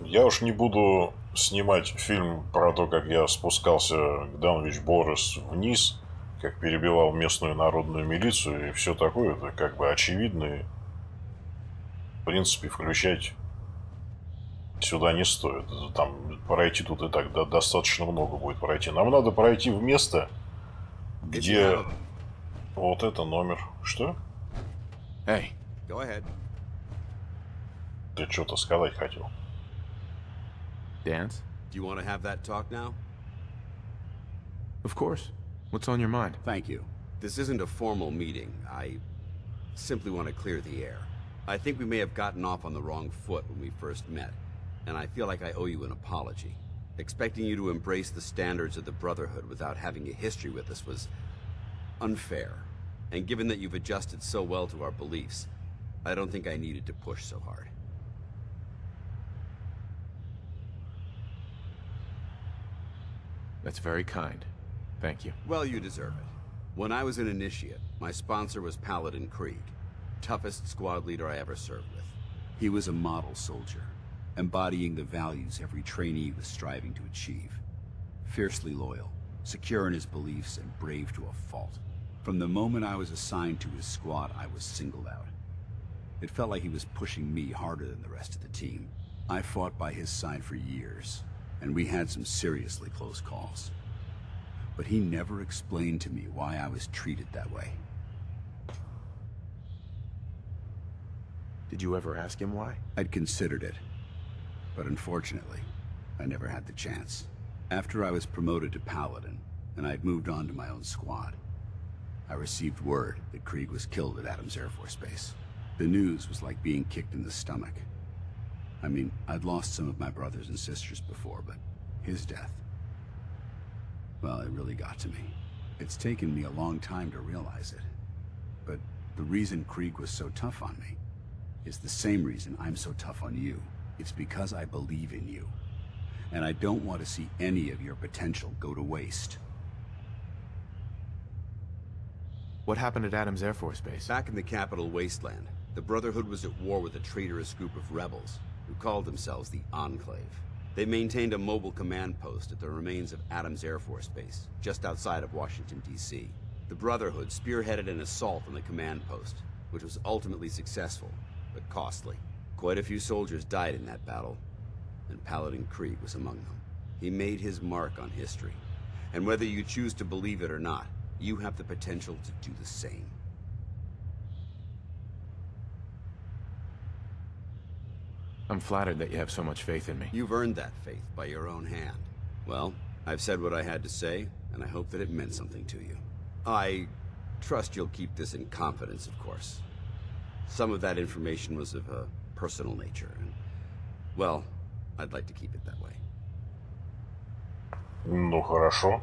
Я уж не буду снимать фильм про то, как я спускался к Данвич Борис вниз, как перебивал местную народную милицию и все такое. Это как бы очевидно. И, в принципе, включать сюда не стоит. Там пройти тут и так достаточно много будет пройти. Нам надо пройти в место, If you где have a... вот это номер. Что? Hey, Go ahead. Ты что-то сказать хотел? Danse? Do you want to have that talk now? Of course. What's on your mind? Thank you. This isn't a formal meeting. I simply want to clear the air. I think we may have gotten off on the wrong foot when we first met, and I feel like I owe you an apology. Expecting you to embrace the standards of the Brotherhood without having a history with us was unfair. And given that you've adjusted so well to our beliefs, I don't think I needed to push so hard. That's very kind. Thank you. Well, you deserve it. When I was an initiate, my sponsor was Paladin Krieg, toughest squad leader I ever served with. He was a model soldier, embodying the values every trainee was striving to achieve. Fiercely loyal, secure in his beliefs, and brave to a fault. From the moment I was assigned to his squad, I was singled out. It felt like he was pushing me harder than the rest of the team. I fought by his side for years, and we had some seriously close calls. But he never explained to me why I was treated that way. Did you ever ask him why? I'd considered it, but unfortunately, I never had the chance. After I was promoted to Paladin, and I'd moved on to my own squad, I received word that Krieg was killed at Adams Air Force Base. The news was like being kicked in the stomach. I mean, I'd lost some of my brothers and sisters before, but his death, well, it really got to me. It's taken me a long time to realize it. But the reason Krieg was so tough on me is the same reason I'm so tough on you. It's because I believe in you. And I don't want to see any of your potential go to waste. What happened at Adams Air Force Base? Back in the capital wasteland, the Brotherhood was at war with a traitorous group of rebels who called themselves the Enclave. They maintained a mobile command post at the remains of Adams Air Force Base, just outside of Washington, D.C. The Brotherhood spearheaded an assault on the command post, which was ultimately successful, but costly. Quite a few soldiers died in that battle, and Paladin Krieg was among them. He made his mark on history, and whether you choose to believe it or not, you have the potential to do the same. I'm flattered that you have so much faith in me. You've earned that faith by your own hand. Well, I've said what I had to say, and I hope that it meant something to you. I trust you'll keep this in confidence, of course. Some of that information was of a personal nature, and, well, I'd like to keep it that way. Ну, хорошо.